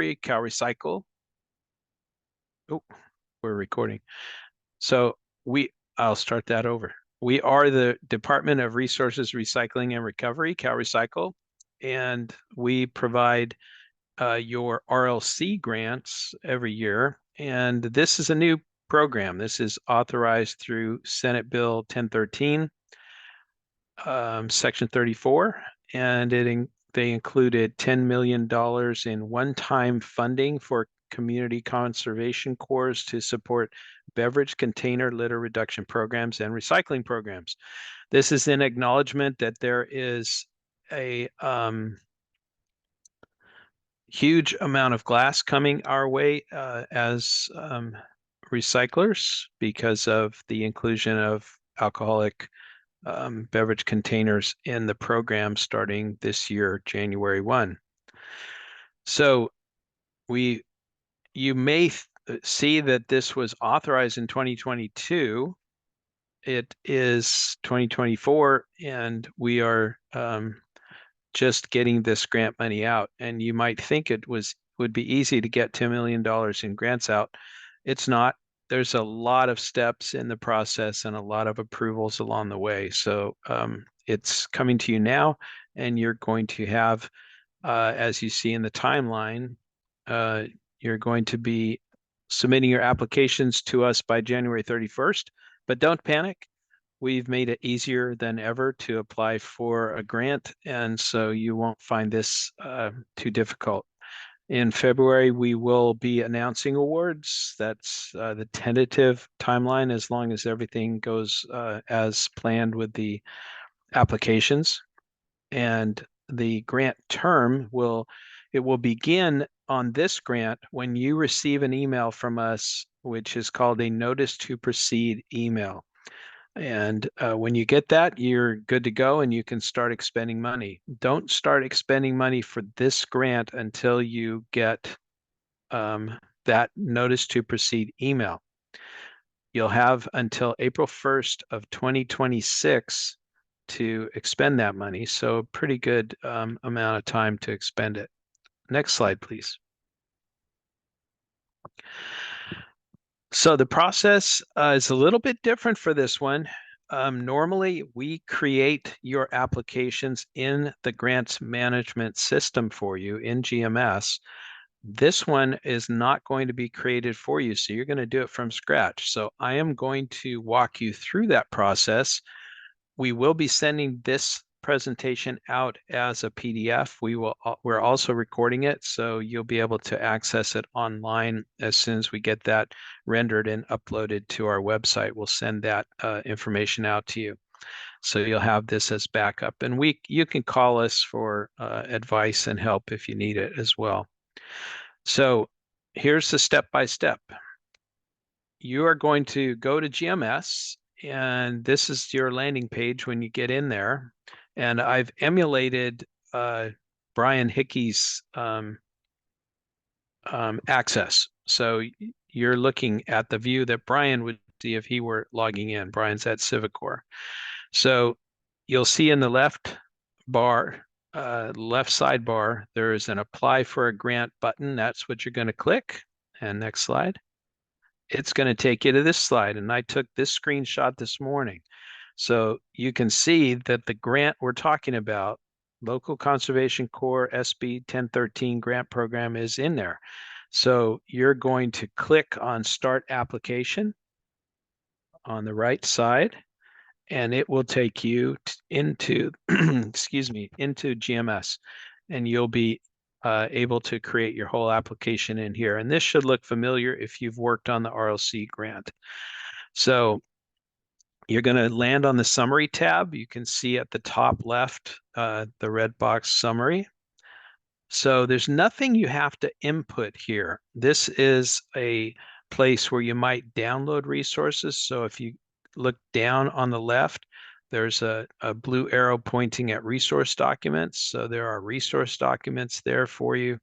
Recovery, CalRecycle. Oh, we're recording. So I'll start that over. We are the Department of Resources Recycling and Recovery, CalRecycle, and we provide your RLC grants every year. And this is a new program. This is authorized through Senate Bill 1013, Section 34, and they included $10 million in one-time funding for community conservation corps to support beverage container litter reduction programs and recycling programs. This is in acknowledgement that there is a huge amount of glass coming our way as recyclers because of the inclusion of alcoholic beverage containers in the program starting this year, January 1. So you may see that this was authorized in 2022. It is 2024, and we are just getting this grant money out. And you might think it would be easy to get $10 million in grants out. It's not. There's a lot of steps in the process and a lot of approvals along the way. So it's coming to you now, and you're going to have, as you see in the timeline, you're going to be submitting your applications to us by January 31st, but don't panic. We've made it easier than ever to apply for a grant, and so you won't find this too difficult. In February, we will be announcing awards. That's the tentative timeline, as long as everything goes as planned with the applications. And the grant term will begin on this grant when you receive an email from us, which is called a notice to proceed email. And when you get that, you're good to go and you can start expending money. Don't start expending money for this grant until you get that notice to proceed email. You'll have until April 1st of 2026 to expend that money. So a pretty good amount of time to expend it. Next slide, please. So the process is a little bit different for this one. Normally, we create your applications in the grants management system for you in GMS. This one is not going to be created for you, so you're going to do it from scratch. So I am going to walk you through that process. We will be sending this presentation out as a PDF. We're also recording it, so you'll be able to access it online as soon as we get that rendered and uploaded to our website. We'll send that information out to you. So you'll have this as backup, and you can call us for advice and help if you need it as well. So here's the step-by-step. You are going to go to GMS, and this is your landing page when you get in there. And I've emulated Brian Hickey's access. So you're looking at the view that Brian would see if he were logging in. Brian's at Civicor. So you'll see in the left bar, left sidebar, there is an apply for a grant button. That's what you're going to click. And next slide. It's going to take you to this slide. And I took this screenshot this morning. So you can see that the grant we're talking about, Local Conservation Corps SB 1013 grant program, is in there. So you're going to click on Start Application on the right side, and it will take you into, excuse me, into GMS, and you'll be able to create your whole application in here. And this should look familiar if you've worked on the RLC grant. So you're going to land on the Summary tab. You can see at the top left, the red box Summary. So there's nothing you have to input here. This is a place where you might download resources. So if you look down on the left, there's a blue arrow pointing at resource documents. So there are resource documents there for you.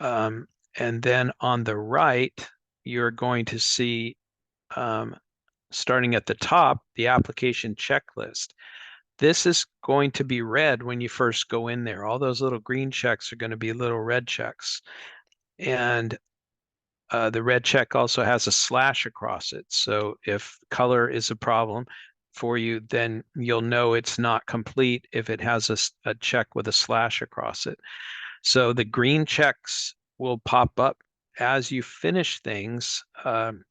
And then on the right, you're going to see, starting at the top, the application checklist. This is going to be red when you first go in there. All those little green checks are going to be little red checks. And the red check also has a slash across it. So if color is a problem for you, then you'll know it's not complete if it has a check with a slash across it. So the green checks will pop up as you finish things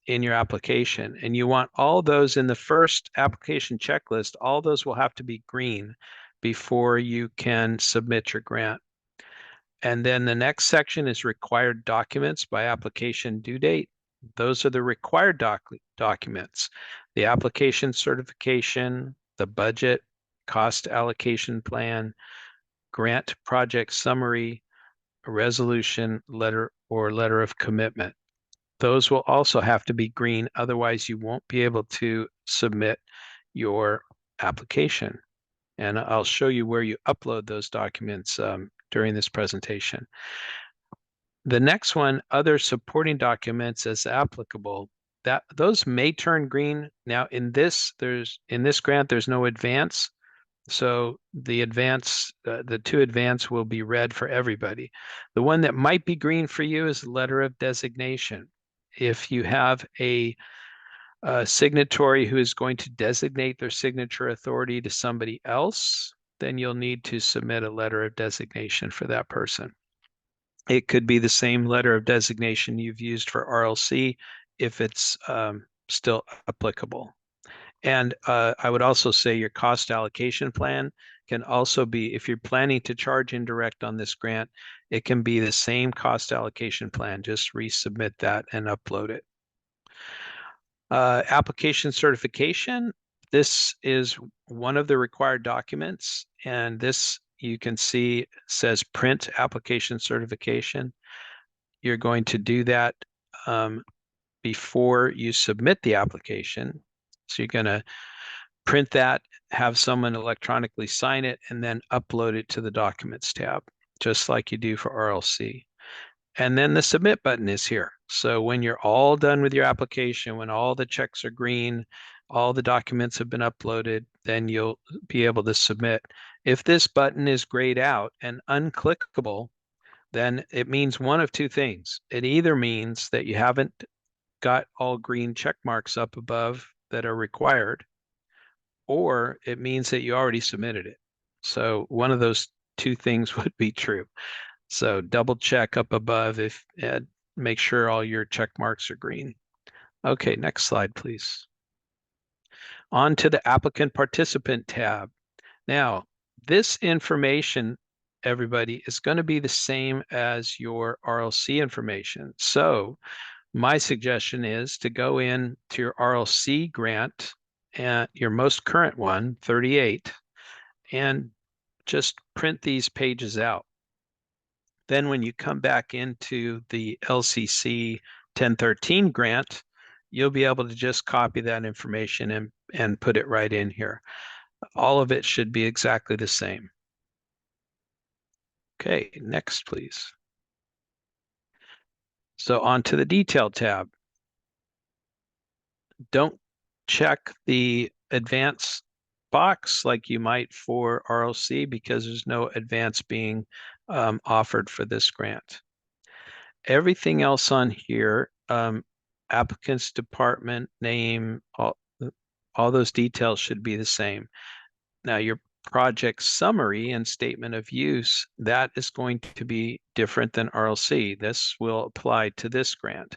in your application. And you want all those in the first application checklist, all those will have to be green before you can submit your grant. And then the next section is required documents by application due date. Those are the required documents, the application certification, the budget, cost allocation plan, grant project summary, a resolution letter or letter of commitment. Those will also have to be green, otherwise you won't be able to submit your application. And I'll show you where you upload those documents during this presentation. The next one, other supporting documents as applicable, that those may turn green. Now in this grant, there's no advance. So the two advance will be red for everybody. The one that might be green for you is the letter of designation. If you have a signatory who is going to designate their signature authority to somebody else, then you'll need to submit a letter of designation for that person. It could be the same letter of designation you've used for RLC if it's still applicable. And I would also say your cost allocation plan can also be, if you're planning to charge indirect on this grant, it can be the same cost allocation plan. Just resubmit that and upload it. Application certification. This is one of the required documents, and this you can see says print application certification. You're going to do that before you submit the application. So you're going to print that, have someone electronically sign it, and then upload it to the Documents tab, just like you do for RLC. And then the Submit button is here. So when you're all done with your application, when all the checks are green, all the documents have been uploaded, then you'll be able to submit. If this button is grayed out and unclickable, then it means one of two things. It either means that you haven't got all green check marks up above that are required, or it means that you already submitted it. So one of those two things would be true. So double check up above if make sure all your check marks are green. Okay, next slide, please. On to the applicant participant tab. Now, this information, everybody, is going to be the same as your RLC information. So my suggestion is to go in to your RLC grant, and your most current one, 38, and just print these pages out. Then when you come back into the LCC 1013 grant, you'll be able to just copy that information and put it right in here. All of it should be exactly the same. Okay, next, please. So on to the Detail tab. Don't check the advance box like you might for RLC because there's no advance being offered for this grant. Everything else on here, applicant's department name, all those details should be the same. Now your project summary and statement of use, that is going to be different than RLC. This will apply to this grant.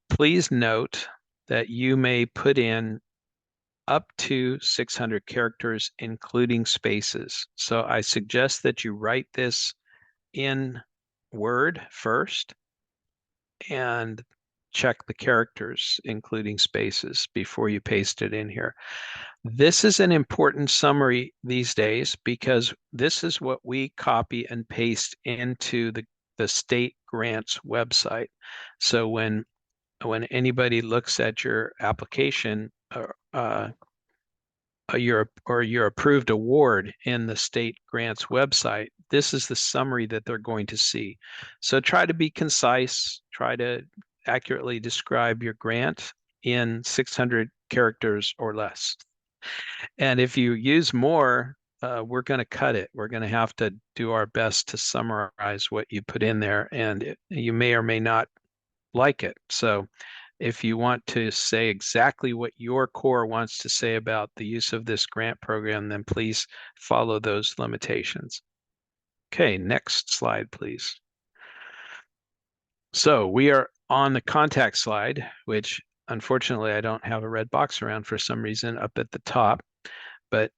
Please note that you may put in up to 600 characters, including spaces. So I suggest that you write this in Word first and check the characters, including spaces, before you paste it in here. This is an important summary these days because this is what we copy and paste into the state grants website. So when anybody looks at your application your approved award in the state grants website, this is the summary that they're going to see. So try to be concise, try to accurately describe your grant in 600 characters or less. And if you use more, we're going to cut it. We're going to have to do our best to summarize what you put in there, and you may or may not like it. So if you want to say exactly what your core wants to say about the use of this grant program, then please follow those limitations. Okay, next slide, please. So we are on the contact slide, which unfortunately I don't have a red box around for some reason up at the top. But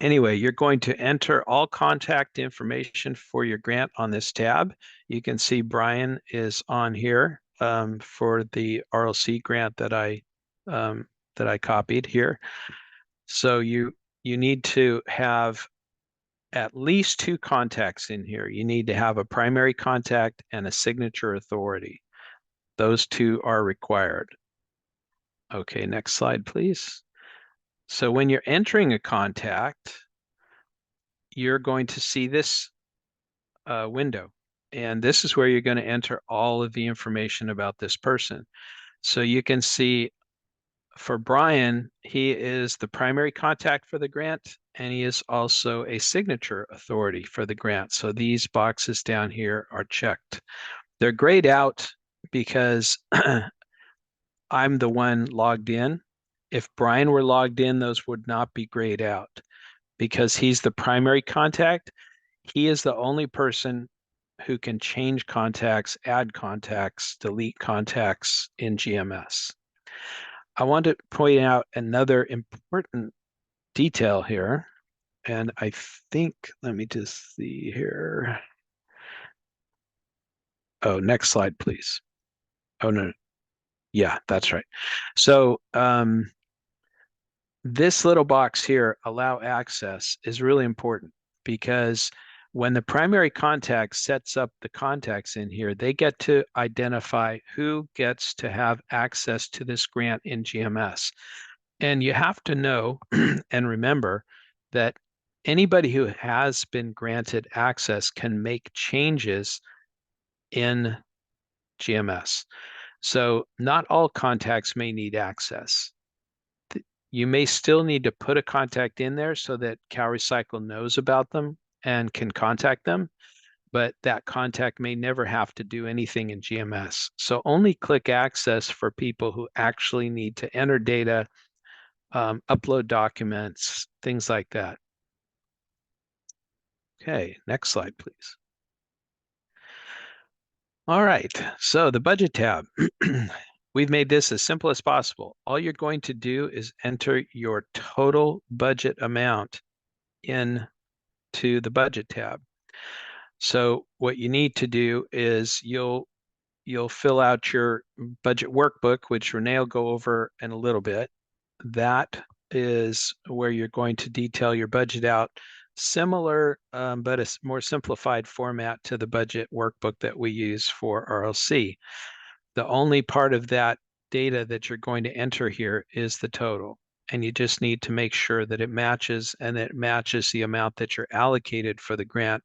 anyway, you're going to enter all contact information for your grant on this tab. You can see Brian is on here for the RLC grant that I copied here. So you need to have at least 2 contacts in here. You need to have a primary contact and a signature authority. Those 2 are required. Okay, next slide, please. So when you're entering a contact, you're going to see this window. And this is where you're going to enter all of the information about this person. So you can see for Brian, he is the primary contact for the grant, and he is also a signature authority for the grant. So these boxes down here are checked. They're grayed out because I'm the one logged in. If Brian were logged in, those would not be grayed out because he's the primary contact. He is the only person who can change contacts, add contacts, delete contacts in GMS. I want to point out another important detail here. And I think, let me just see here. Oh, next slide, please. Oh, no. Yeah, that's right. So this little box here, allow access, is really important because when the primary contact sets up the contacts in here, they get to identify who gets to have access to this grant in GMS. And you have to know and remember that anybody who has been granted access can make changes in GMS. So not all contacts may need access. You may still need to put a contact in there so that CalRecycle knows about them and can contact them, but that contact may never have to do anything in GMS. So only click access for people who actually need to enter data, upload documents, things like that. Okay, next slide, please. All right, so the budget tab. We've made this as simple as possible. All you're going to do is enter your total budget amount into the budget tab. So what you need to do is you'll fill out your budget workbook, which Renee will go over in a little bit. That is where you're going to detail your budget out, similar but a more simplified format to the budget workbook that we use for RLC. The only part of that data that you're going to enter here is the total. And you just need to make sure that it matches and it matches the amount that you're allocated for the grant.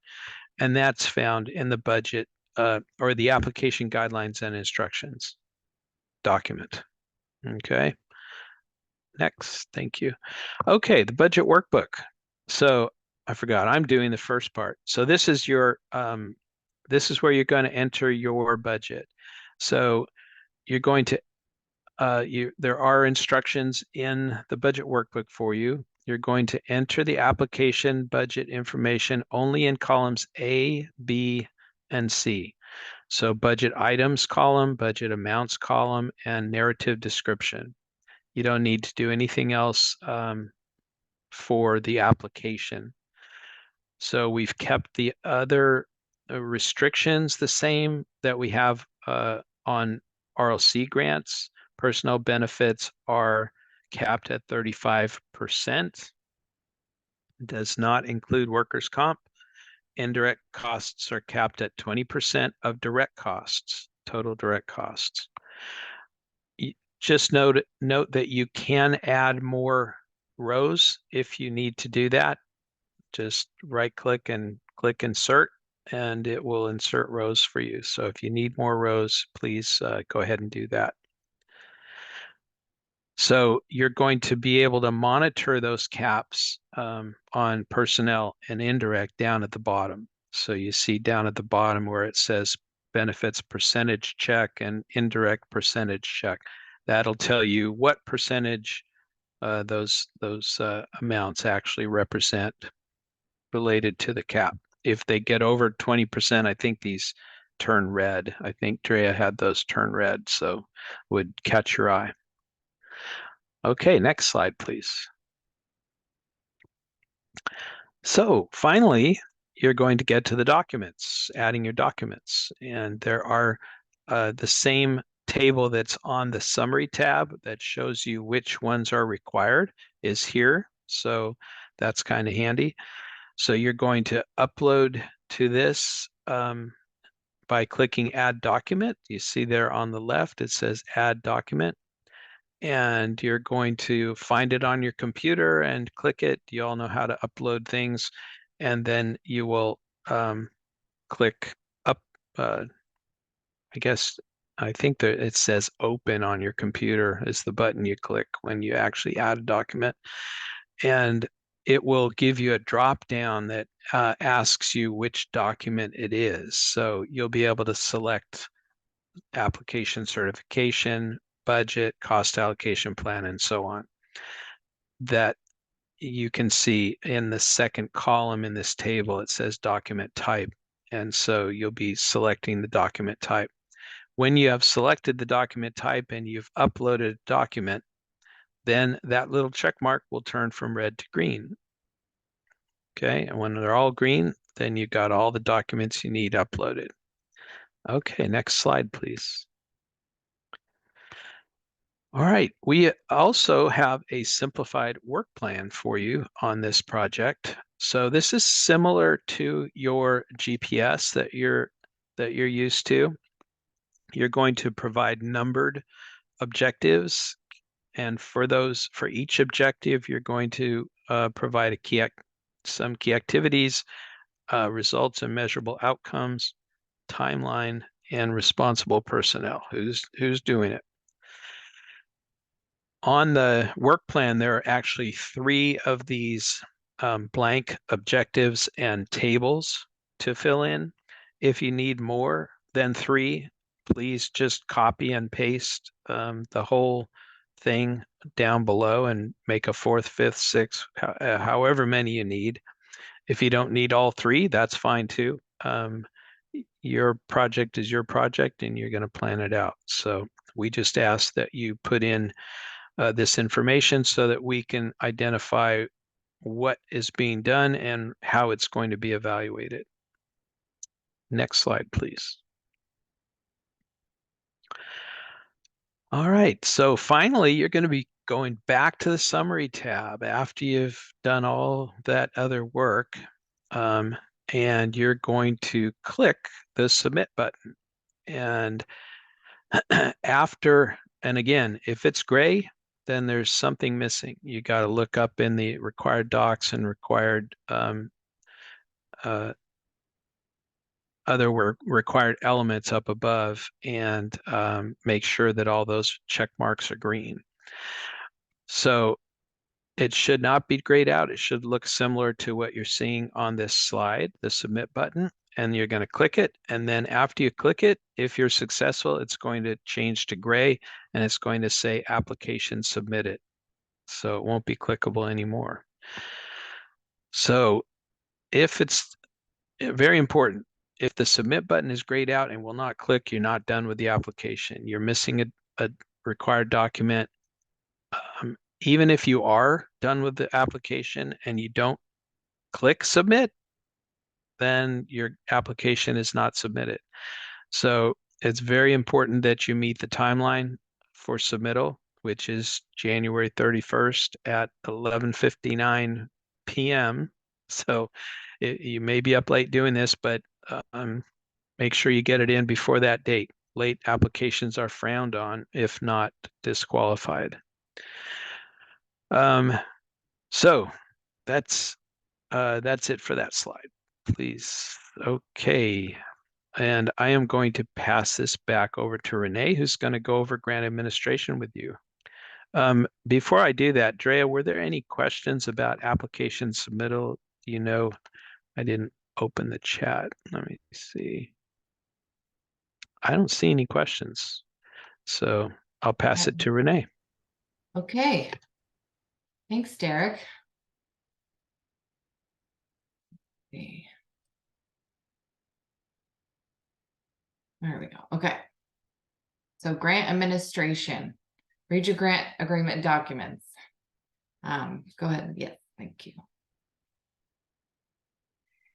And that's found in the budget or the application guidelines and instructions document. Okay. Next, thank you. Okay, the budget workbook. So I forgot, I'm doing the first part. So this is your, this is where you're going to enter your budget. So you're going to, there are instructions in the budget workbook for you. You're going to enter the application budget information only in columns A, B, and C. So budget items column, budget amounts column, and narrative description. You don't need to do anything else for the application. So we've kept the other restrictions the same that we have on RLC grants. Personnel benefits are capped at 35%. Does not include workers' comp. Indirect costs are capped at 20% of direct costs, total direct costs. Just note that you can add more rows if you need to do that. Just right click and click insert and it will insert rows for you. So if you need more rows, please go ahead and do that. So you're going to be able to monitor those caps on personnel and indirect down at the bottom. So you see down at the bottom where it says benefits percentage check and indirect percentage check. That'll tell you what percentage those amounts actually represent related to the cap. If they get over 20%, I think these turn red. I think Drea had those turn red, so would catch your eye. Okay, next slide, please. So finally, you're going to get to the documents, adding your documents. And there are the same table that's on the summary tab that shows you which ones are required is here. So that's kind of handy. So you're going to upload to this by clicking Add Document. You see there on the left, it says Add Document. And you're going to find it on your computer and click it. You all know how to upload things. And then you will click up. I think that it says Open on your computer is the button you click when you actually add a document. And it will give you a drop down that asks you which document it is. So you'll be able to select application certification, budget, cost allocation plan, and so on. That you can see in the second column in this table, it says document type. And so you'll be selecting the document type. When you have selected the document type and you've uploaded a document, then that little check mark will turn from red to green. Okay, and when they're all green, then you got all the documents you need uploaded. Okay, next slide, please. All right, we also have a simplified work plan for you on this project. So this is similar to your GPS that you're used to. You're going to provide numbered objectives, and for each objective, you're going to provide some key activities, results and measurable outcomes, timeline, and responsible personnel. Who's doing it? On the work plan, there are actually 3 of these blank objectives and tables to fill in. If you need more than 3, please just copy and paste the whole thing down below and make a 4th, 5th, 6th, however many you need. If you don't need all 3, that's fine too. Your project is your project and you're going to plan it out. So we just ask that you put in this information so that we can identify what is being done and how it's going to be evaluated. Next slide, please. All right, so finally, you're going to be going back to the summary tab after you've done all that other work, and you're going to click the submit button. And and again, if it's gray, then there's something missing. You got to look up in the required docs and required other required elements up above and make sure that all those check marks are green. So it should not be grayed out. It should look similar to what you're seeing on this slide, the submit button, and you're going to click it. And then after you click it, if you're successful, it's going to change to gray and it's going to say application submitted. So it won't be clickable anymore. So if it's very important, if the submit button is grayed out and will not click, you're not done with the application. You're missing a required document. Even if you are done with the application and you don't click submit, then your application is not submitted. So it's very important that you meet the timeline for submittal, which is January 31st at 11:59 p.m. So you may be up late doing this, but make sure you get it in before that date. Late applications are frowned on, if not disqualified. So that's it for that slide, please. Okay. And I am going to pass this back over to Renee, who's going to go over grant administration with you. Before I do that, Drea, were there any questions about application submittal? You know, I didn't open the chat. Let me see. I don't see any questions, so I'll pass it to Renee. Okay. Thanks, Derek. Okay. There we go. Okay. So grant administration. Read your grant agreement documents. Go ahead. Yes, thank you.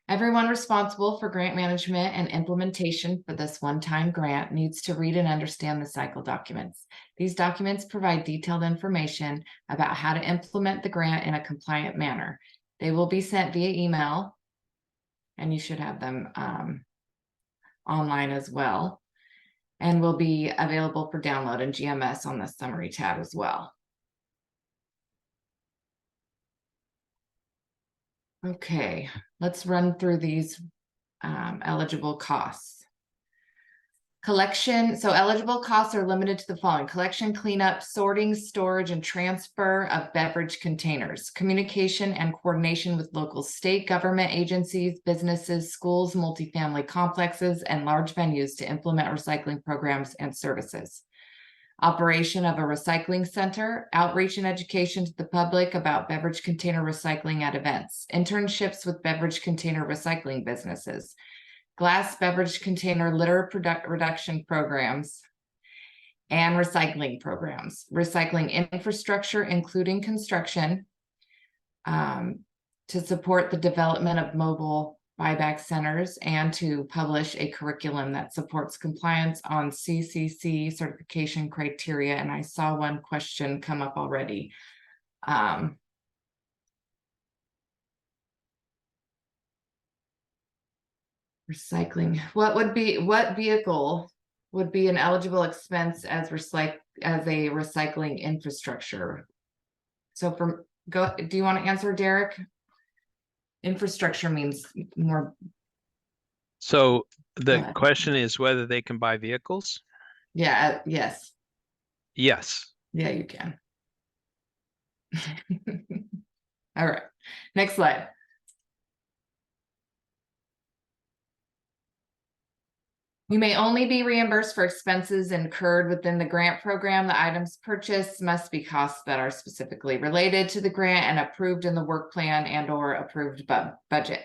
Everyone responsible for grant management and implementation for this one-time grant needs to read and understand the cycle documents. These documents provide detailed information about how to implement the grant in a compliant manner. They will be sent via email, and you should have them online as well, and will be available for download in GMS on the summary tab as well. Okay, let's run through these eligible costs. Collection, so eligible costs are limited to the following: collection, cleanup, sorting, storage, and transfer of beverage containers, communication and coordination with local state government agencies, businesses, schools, multifamily complexes, and large venues to implement recycling programs and services. Operation of a recycling center, outreach and education to the public about beverage container recycling at events, internships with beverage container recycling businesses, glass beverage container litter reduction programs, and recycling programs, recycling infrastructure, including construction, to support the development of mobile buyback centers, and to publish a curriculum that supports compliance on CCC certification criteria. And I saw one question come up already. Recycling. What vehicle would be an eligible expense as a recycling infrastructure? So do you want to answer, Derek? Infrastructure means more. So the question is whether they can buy vehicles? Yeah, yes. Yes. Yeah, you can. All right, next slide. You may only be reimbursed for expenses incurred within the grant program. The items purchased must be costs that are specifically related to the grant and approved in the work plan and/or approved budget.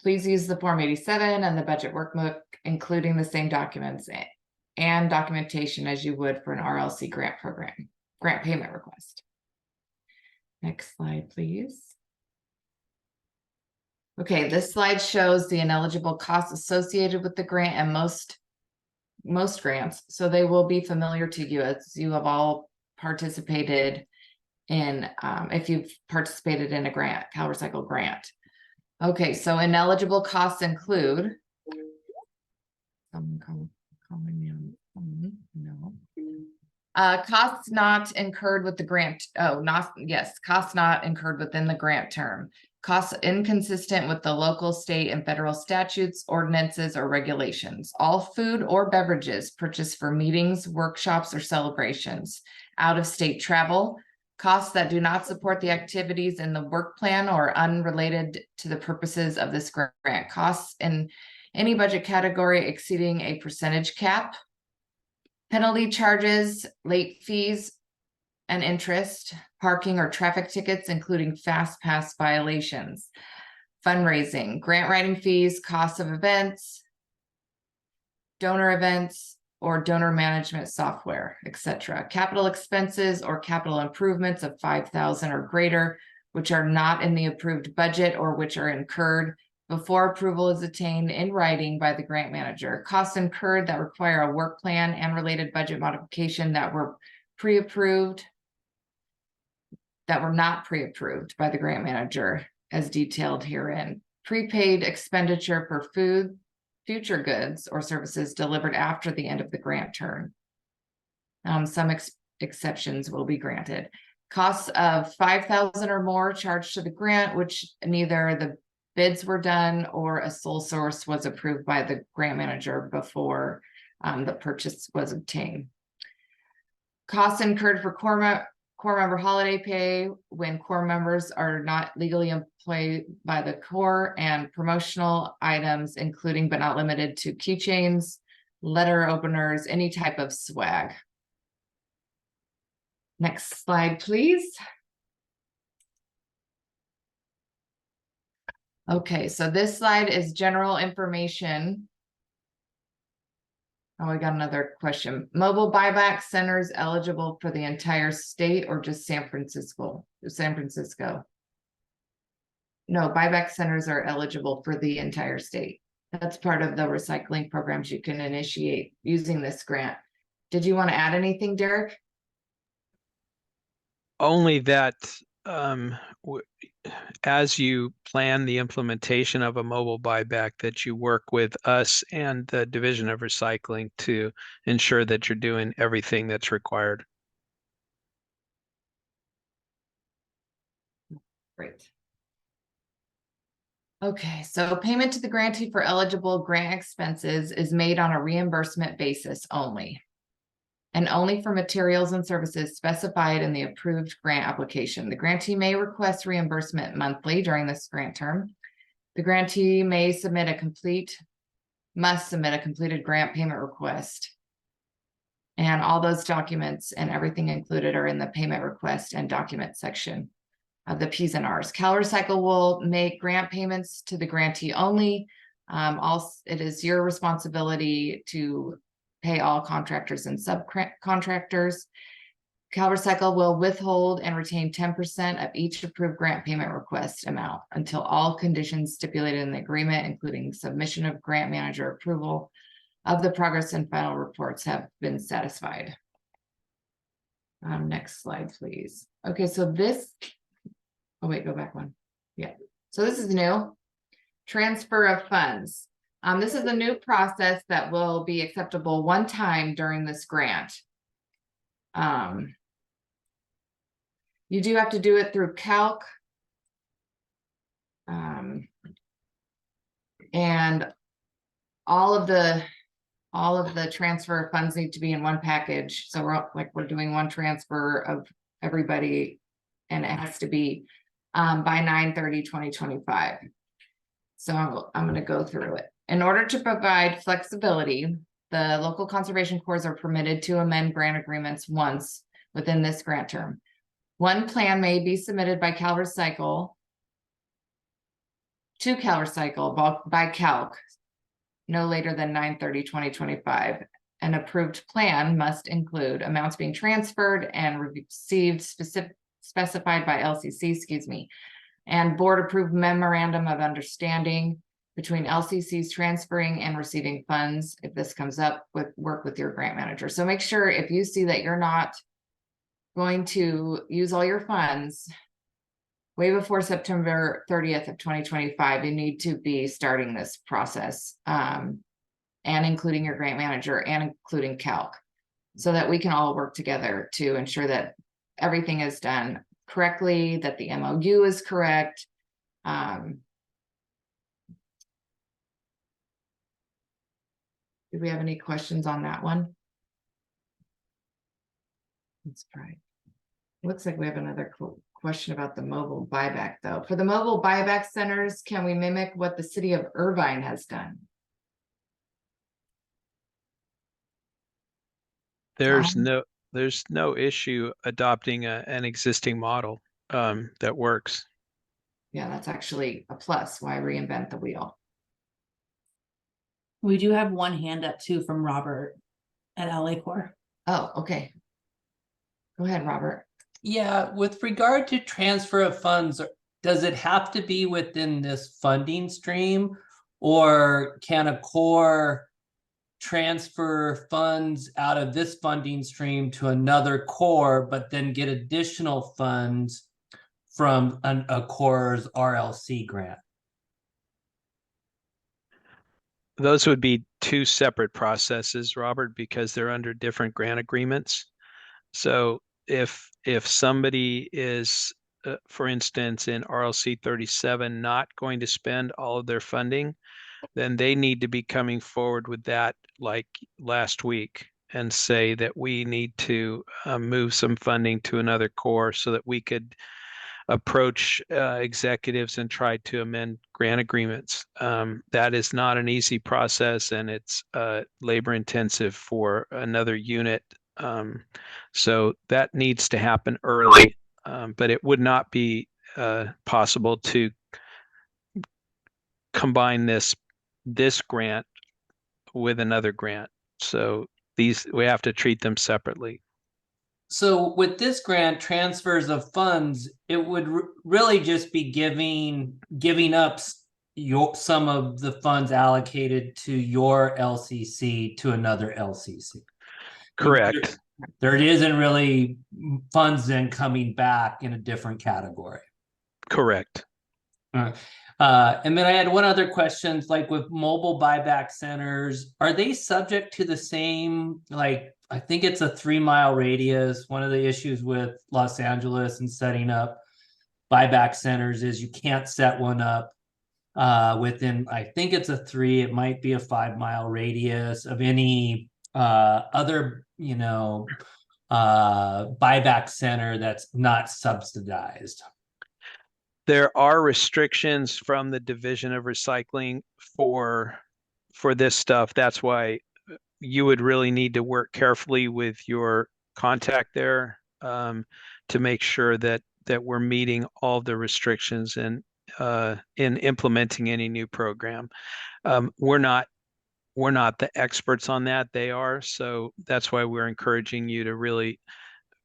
Please use the Form 87 and the budget workbook, including the same documents and documentation as you would for an RLC grant payment request. Next slide, please. Okay, this slide shows the ineligible costs associated with the grant and most grants, so they will be familiar to you as you have all participated in, if you've participated in a grant, CalRecycle grant. Okay, so ineligible costs include, costs not incurred with the grant. Costs not incurred within the grant term. Costs inconsistent with the local, state, and federal statutes, ordinances, or regulations. All food or beverages purchased for meetings, workshops, or celebrations. Out-of-state travel. Costs that do not support the activities in the work plan or unrelated to the purposes of this grant. Costs in any budget category exceeding a percentage cap. Penalty charges, late fees and interest, parking or traffic tickets, including fast pass violations, fundraising, grant writing fees, costs of events, donor events, or donor management software, etc. Capital expenses or capital improvements of $5,000 or greater, which are not in the approved budget or which are incurred before approval is attained in writing by the grant manager. Costs incurred that require a work plan and related budget modification that were not pre-approved by the grant manager as detailed herein. Prepaid expenditure for food, future goods or services delivered after the end of the grant term. Some exceptions will be granted. Costs of $5,000 or more charged to the grant, which neither the bids were done or a sole source was approved by the grant manager before the purchase was obtained. Costs incurred for core member holiday pay when core members are not legally employed by the core, and promotional items, including but not limited to keychains, letter openers, any type of swag. Next slide, please. Okay, so this slide is general information. Oh, we got another question. Mobile buyback centers eligible for the entire state or just San Francisco? San Francisco. No, buyback centers are eligible for the entire state. That's part of the recycling programs you can initiate using this grant. Did you want to add anything, Derek? Only that as you plan the implementation of a mobile buyback, that you work with us and the Division of Recycling to ensure that you're doing everything that's required. Great. Okay, so payment to the grantee for eligible grant expenses is made on a reimbursement basis only, and only for materials and services specified in the approved grant application. The grantee may request reimbursement monthly during this grant term. The grantee must submit a completed grant payment request. And all those documents and everything included are in the payment request and document section of the P's and R's. CalRecycle will make grant payments to the grantee only. It is your responsibility to pay all contractors and subcontractors. CalRecycle will withhold and retain 10% of each approved grant payment request amount until all conditions stipulated in the agreement, including submission of grant manager approval of the progress and final reports, have been satisfied. Next slide, please. Okay, so this, oh wait, go back one. Yeah, so this is new. Transfer of funds. This is a new process that will be acceptable one time during this grant. You do have to do it through calc. And all of the transfer of funds need to be in one package. So we're doing one transfer of everybody, and it has to be by 9/30/2025. So I'm going to go through it. In order to provide flexibility, the local conservation corps are permitted to amend grant agreements once within this grant term. One plan may be submitted by CalRecycle to CalRecycle by calc no later than 9/30/2025. An approved plan must include amounts being transferred and received specified by LCC, and board approved memorandum of understanding between LCC's transferring and receiving funds. If this comes up, work with your grant manager. So make sure if you see that you're not going to use all your funds way before September 30th of 2025, you need to be starting this process, and including your grant manager and including calc, so that we can all work together to ensure that everything is done correctly, that the MOU is correct. Do we have any questions on that one? That's right. Looks like we have another question about the mobile buyback, though. For the mobile buyback centers, can we mimic what the city of Irvine has done? There's no issue adopting an existing model that works. Yeah, that's actually a plus. Why reinvent the wheel? We do have one hand up too from Robert at LA Corps. Oh, okay. Go ahead, Robert. Yeah, with regard to transfer of funds, does it have to be within this funding stream, or can a corps transfer funds out of this funding stream to another corps, but then get additional funds from a corps' RLC grant? Those would be two separate processes, Robert, because they're under different grant agreements. So if somebody is, for instance, in RLC 37, not going to spend all of their funding, then they need to be coming forward with that like last week. and say that we need to move some funding to another core so that we could approach executives and try to amend grant agreements. That is not an easy process, and it's labor intensive for another unit. So that needs to happen early, but it would not be possible to combine this grant with another grant. So we have to treat them separately. So with this grant, transfers of funds, it would really just be giving up some of the funds allocated to your LCC to another LCC. Correct. There isn't really funds then coming back in a different category. Correct. And then I had one other question, like with mobile buyback centers, are they subject to the same, like, I think it's a 3-mile radius. One of the issues with Los Angeles and setting up buyback centers is you can't set one up within, I think it's a 3, it might be a 5-mile radius of any other, buyback center that's not subsidized. There are restrictions from the Division of Recycling for this stuff. That's why you would really need to work carefully with your contact there to make sure that we're meeting all the restrictions and in implementing any new program. We're not the experts on that. They are. So that's why we're encouraging you to really,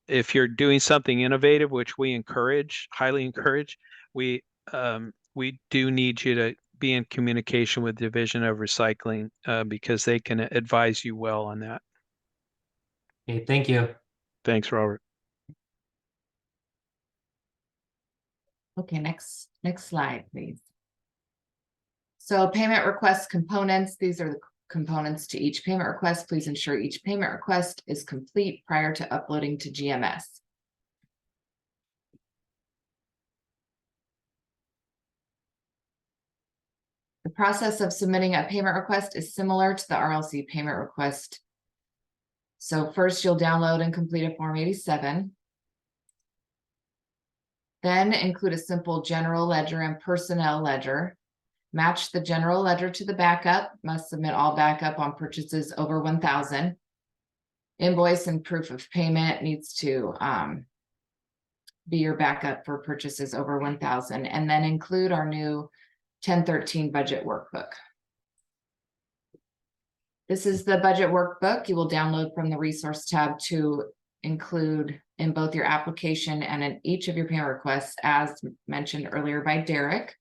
if you're doing something innovative, which we encourage, highly encourage, we do need you to be in communication with Division of Recycling because they can advise you well on that. Okay, thank you. Thanks, Robert. Okay, next slide, please. So payment request components, these are the components to each payment request. Please ensure each payment request is complete prior to uploading to GMS. The process of submitting a payment request is similar to the RLC payment request. So first you'll download and complete a Form 87. Then include a simple general ledger and personnel ledger. Match the general ledger to the backup. Must submit all backup on purchases over 1,000. Invoice and proof of payment needs to be your backup for purchases over 1,000. And then include our new 1013 budget workbook. This is the budget workbook you will download from the resource tab to include in both your application and in each of your payment requests, as mentioned earlier by Derek.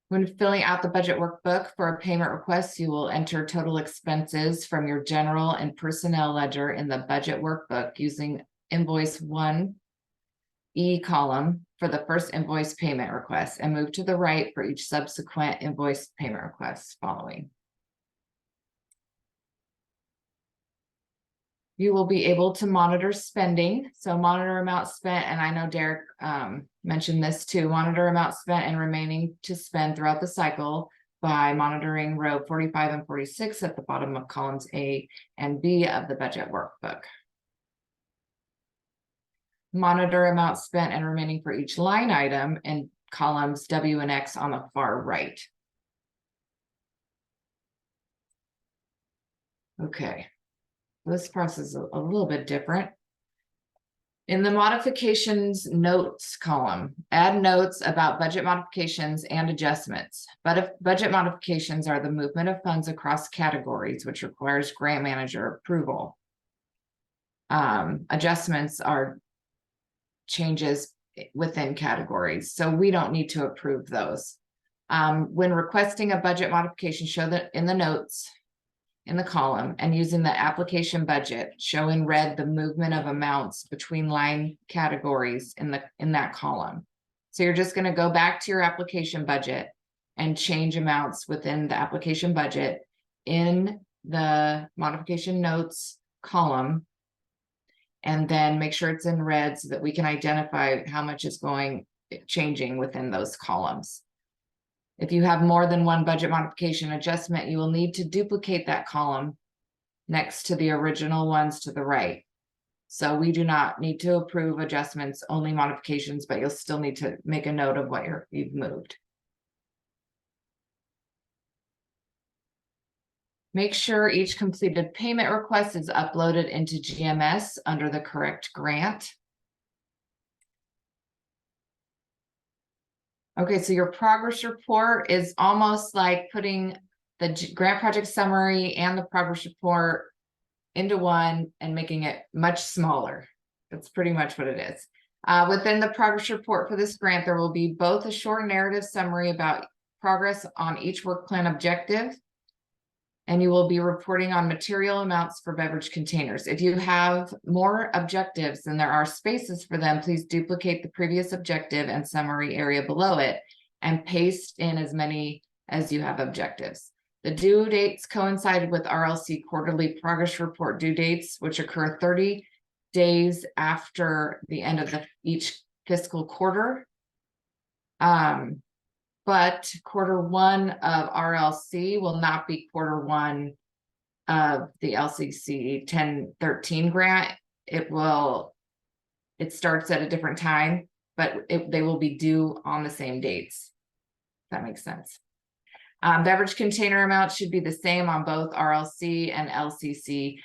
When filling out the budget workbook for a payment request, you will enter total expenses from your general and personnel ledger in the budget workbook using invoice 1E column for the first invoice payment request and move to the right for each subsequent invoice payment request following. You will be able to monitor spending. So monitor amount spent, and I know Derek mentioned this too, monitor amount spent and remaining to spend throughout the cycle by monitoring row 45 and 46 at the bottom of columns A and B of the budget workbook. Monitor amount spent and remaining for each line item in columns W and X on the far right. Okay. This process is a little bit different. In the modifications notes column, add notes about budget modifications and adjustments. But if budget modifications are the movement of funds across categories, which requires grant manager approval. Adjustments are changes within categories, so we don't need to approve those. When requesting a budget modification, show that in the notes in the column and using the application budget, show in red the movement of amounts between line categories in that column. So you're just going to go back to your application budget and change amounts within the application budget in the modification notes column, and then make sure it's in red so that we can identify how much is changing within those columns. If you have more than one budget modification adjustment, you will need to duplicate that column next to the original ones to the right. So we do not need to approve adjustments, only modifications, but you'll still need to make a note of what you've moved. Make sure each completed payment request is uploaded into GMS under the correct grant. Okay, so your progress report is almost like putting the grant project summary and the progress report into one and making it much smaller. That's pretty much what it is. Within the progress report for this grant, there will be both a short narrative summary about progress on each work plan objective, and you will be reporting on material amounts for beverage containers. If you have more objectives than there are spaces for them, please duplicate the previous objective and summary area below it and paste in as many as you have objectives. The due dates coincide with RLC quarterly progress report due dates, which occur 30 days after the end of each fiscal quarter. But quarter one of RLC will not be quarter one of the LCC 1013 grant. It starts at a different time, but they will be due on the same dates. If that makes sense. Beverage container amounts should be the same on both RLC and LCC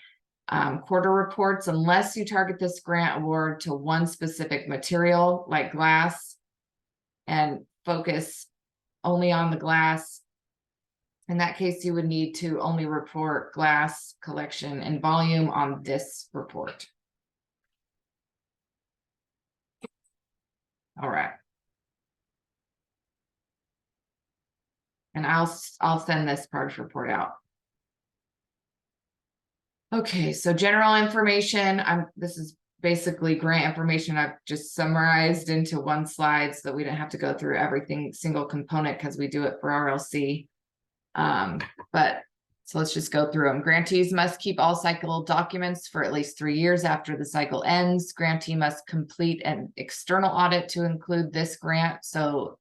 quarter reports, unless you target this grant award to one specific material like glass and focus only on the glass. In that case, you would need to only report glass collection and volume on this report. All right. And I'll send this progress report out. Okay, so general information. This is basically grant information I've just summarized into one slide so that we don't have to go through everything single component because we do it for RLC. So let's just go through them. Grantees must keep all cycle documents for at least 3 years after the cycle ends. Grantee must complete an external audit to include this grant. So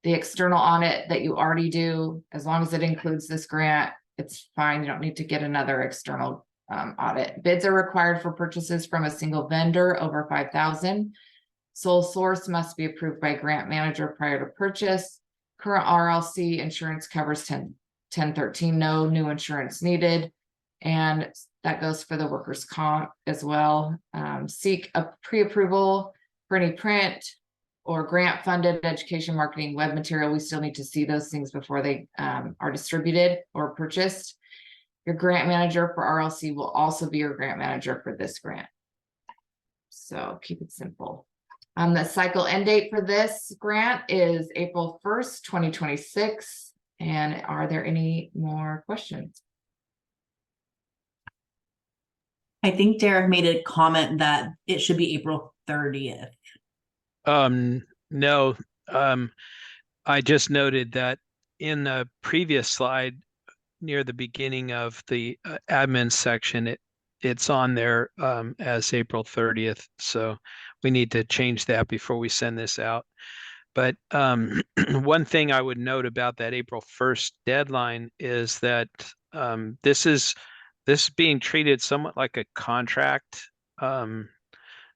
the external audit that you already do, as long as it includes this grant, it's fine. You don't need to get another external audit. Bids are required for purchases from a single vendor over 5,000. Sole source must be approved by grant manager prior to purchase. Current RLC insurance covers 1013, no new insurance needed. And that goes for the workers' comp as well. Seek a pre-approval for any print or grant funded education marketing web material. We still need to see those things before they are distributed or purchased. Your grant manager for RLC will also be your grant manager for this grant. So keep it simple. The cycle end date for this grant is April 1st, 2026. And are there any more questions? I think Derek made a comment that it should be April 30th. No, I just noted that in the previous slide near the beginning of the admin section, it's on there as April 30th. So we need to change that before we send this out. But one thing I would note about that April 1st deadline is that this is being treated somewhat like a contract.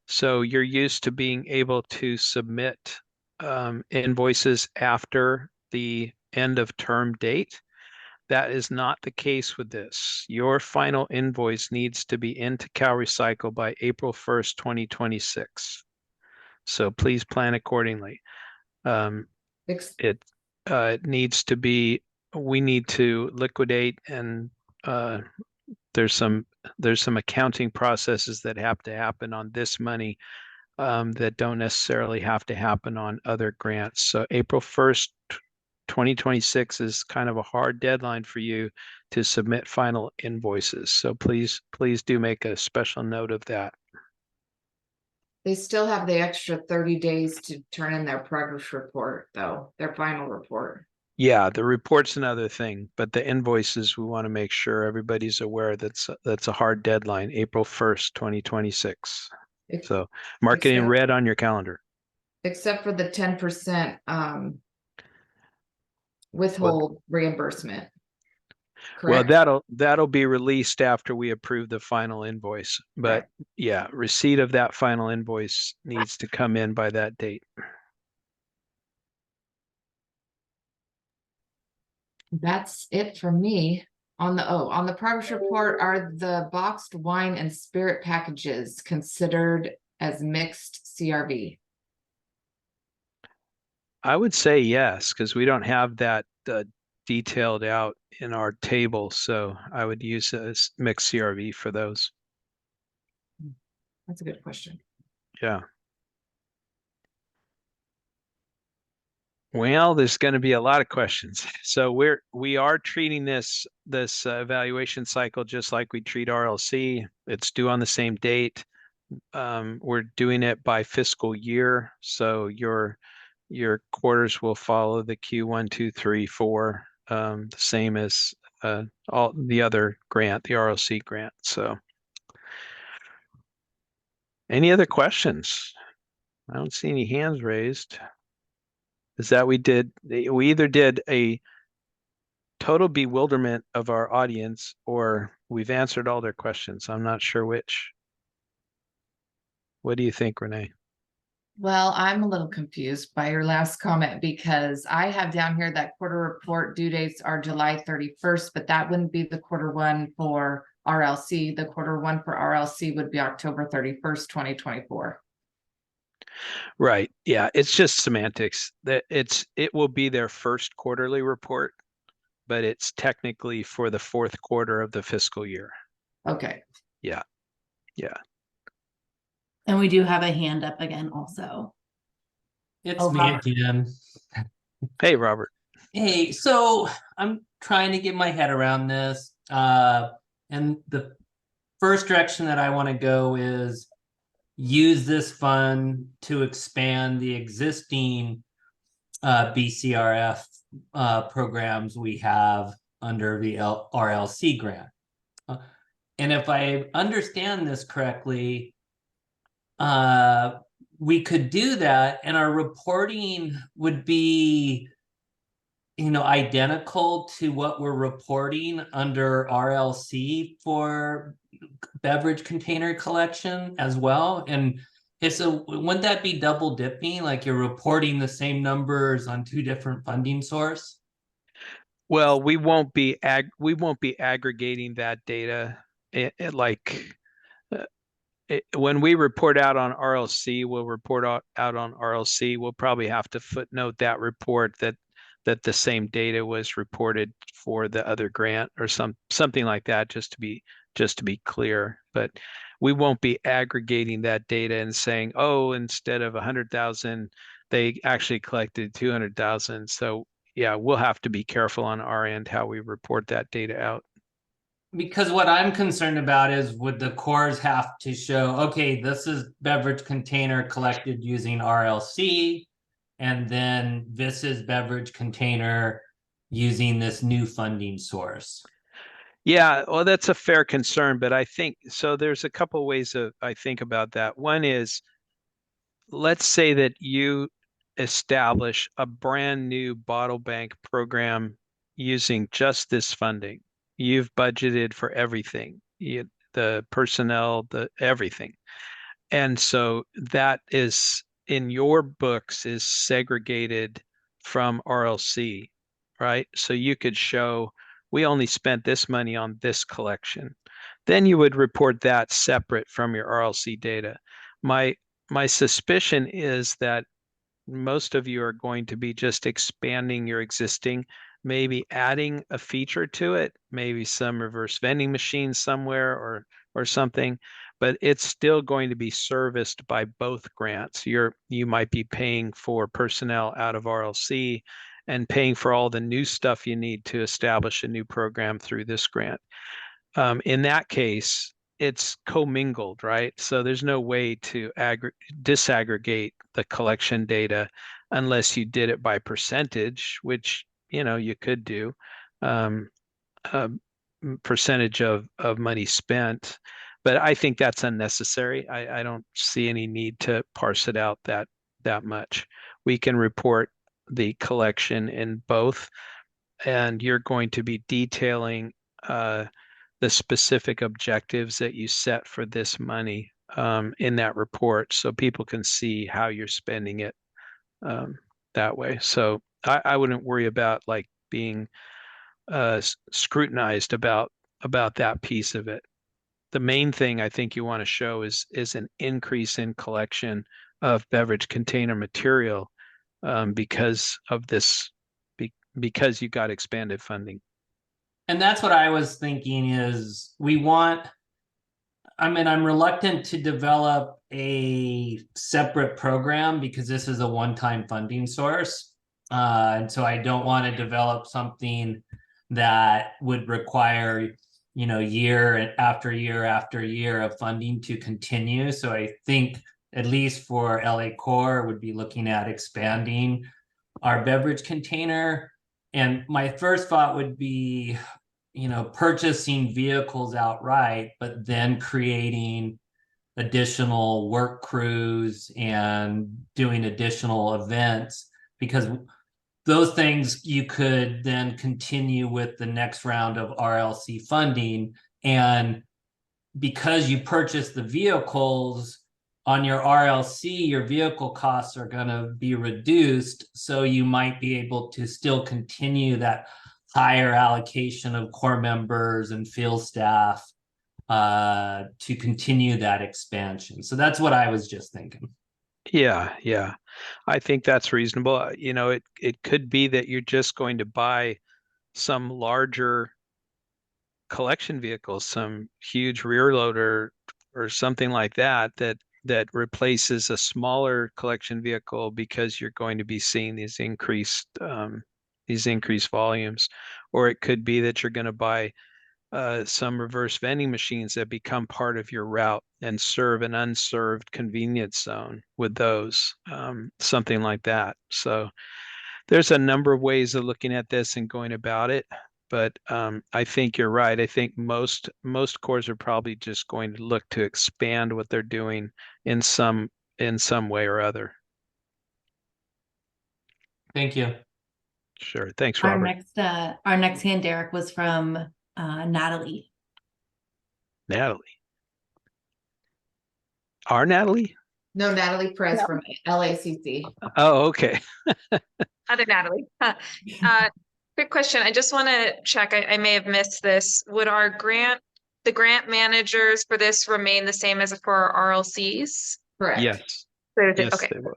So you're used to being able to submit invoices after the end of term date. That is not the case with this. Your final invoice needs to be into CalRecycle by April 1st, 2026. So please plan accordingly. It needs to be, we need to liquidate, and there's some accounting processes that have to happen on this money that don't necessarily have to happen on other grants. So April 1st, 2026 is kind of a hard deadline for you to submit final invoices. So please do make a special note of that. They still have the extra 30 days to turn in their progress report, though, their final report. Yeah, the report's another thing, but the invoices, we want to make sure everybody's aware that's a hard deadline, April 1st, 2026. So mark it in red on your calendar. Except for the 10%, withhold reimbursement. Well, Correct? that'll be released after we approve the final invoice. But Right. yeah, receipt of that final invoice needs to come in by that date. That's it for me. On the progress report, are the boxed wine and spirit packages considered as mixed CRV? I would say yes, because we don't have that detailed out in our table. So I would use a mixed CRV for those. That's a good question. Yeah. Well, there's going to be a lot of questions. So we are treating this evaluation cycle just like we treat RLC. It's due on the same date. We're doing it by fiscal year, so your quarters will follow the Q1, 2, 3, 4, the same as all the other grant, the RLC grant. So, any other questions? I don't see any hands raised. Is that we either did a total bewilderment of our audience or we've answered all their questions. I'm not sure which. What do you think, Renee? Well, I'm a little confused by your last comment because I have down here that quarter report due dates are July 31st, but that wouldn't be the quarter one for RLC. The quarter one for RLC would be October 31st, 2024. Right. Yeah, it's just semantics. It will be their first quarterly report, but it's technically for the fourth quarter of the fiscal year. Okay. Yeah. Yeah. And we do have a hand up again also. It's Oh, me Robert. again. Hey, Robert. Hey, so I'm trying to get my head around this. And the first direction that I want to go is use this fund to expand the existing BCRF programs we have under the RLC grant. And if I understand this correctly, we could do that and our reporting would be identical to what we're reporting under RLC for beverage container collection as well. And so wouldn't that be double dipping, like you're reporting the same numbers on two different funding source? Well, we won't be aggregating that data when we report out on RLC, we'll report out on RLC. We'll probably have to footnote that report that the same data was reported for the other grant or something like that, just to be clear. But we won't be aggregating that data and saying, oh, instead of 100,000, they actually collected 200,000. So yeah, we'll have to be careful on our end how we report that data out. Because what I'm concerned about is would the cores have to show, okay, this is beverage container collected using RLC, and then this is beverage container using this new funding source. Yeah, well, that's a fair concern, but I think so. There's a couple ways I think about that. One is, let's say that you establish a brand new bottle bank program using just this funding. You've budgeted for everything, the personnel, the everything. And so that is in your books is segregated from RLC, right? So you could show we only spent this money on this collection. Then you would report that separate from your RLC data. My suspicion is that most of you are going to be just expanding your existing, maybe adding a feature to it, maybe some reverse vending machine somewhere or something, but it's still going to be serviced by both grants. You might be paying for personnel out of RLC and paying for all the new stuff you need to establish a new program through this grant. In that case, it's commingled, right? So there's no way to disaggregate the collection data unless you did it by percentage, which you could do, percentage of money spent. But I think that's unnecessary. I don't see any need to parse it out that much. We can report the collection in both, and you're going to be detailing the specific objectives that you set for this money in that report, so people can see how you're spending it that way. So I wouldn't worry about like being scrutinized about that piece of it. The main thing I think you want to show is an increase in collection of beverage container material because of this, because you got expanded funding. And that's what I was thinking is I'm reluctant to develop a separate program because this is a one-time funding source. And so I don't want to develop something that would require, year after year after year of funding to continue. So I think at least for LA Core would be looking at expanding our beverage container. And my first thought would be, purchasing vehicles outright, but then creating additional work crews and doing additional events, because those things you could then continue with the next round of RLC funding. And because you purchase the vehicles on your RLC, your vehicle costs are going to be reduced. So you might be able to still continue that higher allocation of core members and field staff to continue that expansion. So that's what I was just thinking. Yeah, I think that's reasonable. It could be that you're just going to buy some larger collection vehicles, some huge rear loader or something like that replaces a smaller collection vehicle because you're going to be seeing these increased volumes. Or it could be that you're going to buy some reverse vending machines that become part of your route and serve an unserved convenience zone with those, something like that. So there's a number of ways of looking at this and going about it. But I think you're right. I think most cores are probably just going to look to expand what they're doing in some way or other. Thank you. Sure. Thanks, Our Robert. next hand, Derek, was from Natalie. Natalie. Our Natalie? No, Natalie Perez from LACC. Oh, okay. Other Natalie. Quick question. I just want to check. I may have missed this. Would the grant managers for this remain the same as for our RLCs? Correct. Yes. Yes, Okay. they will.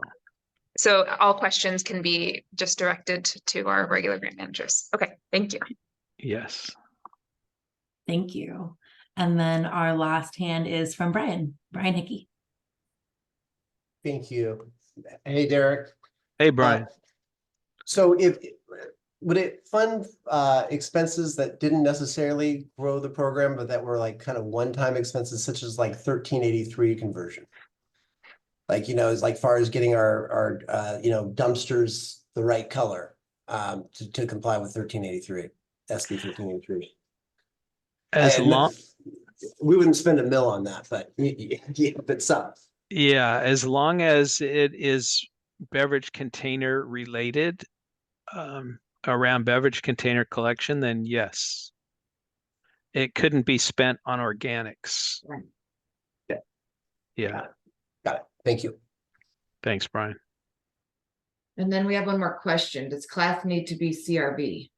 So all questions can be just directed to our regular grant managers. Okay. Thank you. Yes. Thank you. And then our last hand is from Brian Hickey. Thank you. Hey, Derek. Hey, Brian. So would it fund expenses that didn't necessarily grow the program, but that were like kind of one-time expenses, such as like 1383 conversion? Like, as like far as getting our dumpsters the right color to comply with 1383, SB 1383. As long we wouldn't spend $1 million on that, but some. Yeah, as long as it is beverage container related, around beverage container collection, then yes. It couldn't be spent on organics. Yeah. Yeah. Got it. Thank you. Thanks, Brian. And then we have one more question. Does class need to be CRV?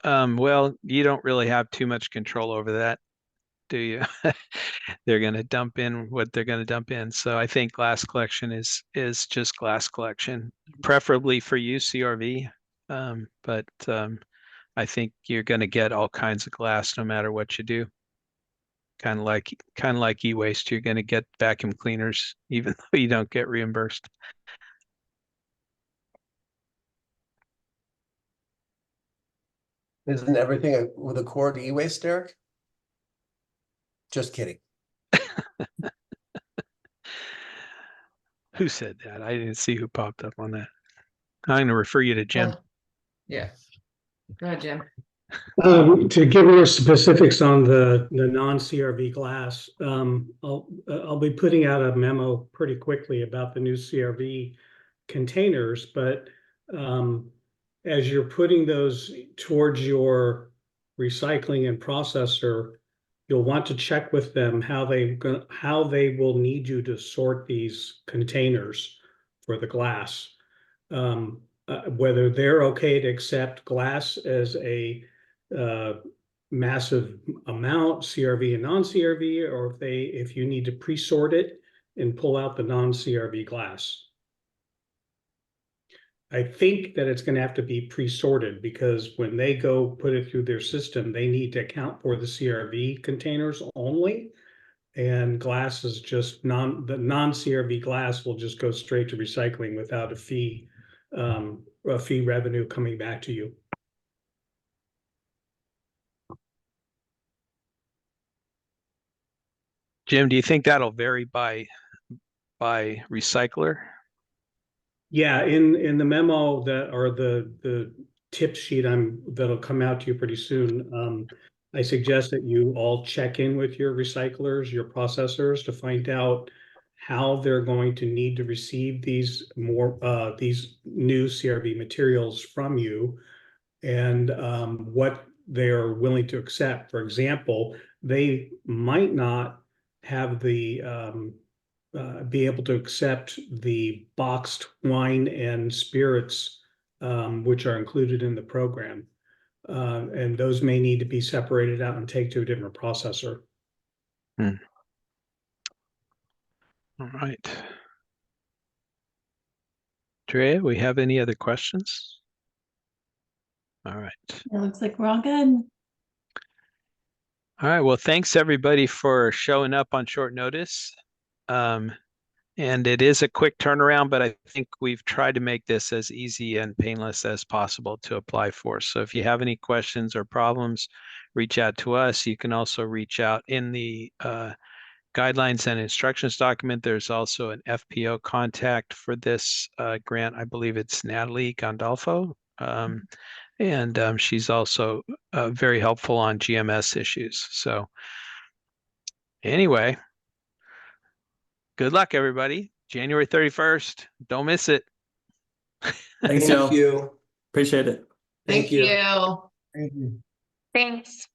Well, you don't really have too much control over that, do you? They're going to dump in what they're going to dump in. So I think glass collection is just glass collection, preferably for you, CRV. But I think you're going to get all kinds of glass no matter what you do. Kind of like e-waste, you're going to get vacuum cleaners even though you don't get reimbursed. Isn't everything with a core to e-waste, Derek? Just kidding. Who said that? I didn't see who popped up on that. I'm going to refer you to Jim. Yeah. Go ahead, Jim. To give more specifics on the non-CRV glass, I'll be putting out a memo pretty quickly about the new CRV containers, but as you're putting those towards your recycling and processor, you'll want to check with them how they will need you to sort these containers for the glass. Whether they're okay to accept glass as a massive amount, CRV and non-CRV, or if you need to pre-sort it and pull out the non-CRV glass. I think that it's going to have to be pre-sorted, because when they go put it through their system, they need to account for the CRV containers only. And glass is just the non-CRV glass will just go straight to recycling without a fee revenue coming back to you. Jim, do you think that'll vary by recycler? Yeah, in the memo that, or the tip sheet that'll come out to you pretty soon, I suggest that you all check in with your recyclers, your processors, to find out how they're going to need to receive these new CRV materials from you, and what they're willing to accept. For example, they might not have the be able to accept the boxed wine and spirits, which are included in the program. And those may need to be separated out and take to a different processor. All right. Drea, we have any other questions? All right. It looks like we're all good. All right. Well, thanks everybody for showing up on short notice. And it is a quick turnaround, but I think we've tried to make this as easy and painless as possible to apply for. So if you have any questions or problems, reach out to us. You can also reach out in the guidelines and instructions document. There's also an FPO contact for this grant. I believe it's Natalie Gandolfo. And she's also very helpful on GMS issues. So anyway, good luck, everybody. January 31st. Don't miss it. Thanks, Thank y'all. you. Appreciate it. Thank you. Thank you. Thanks.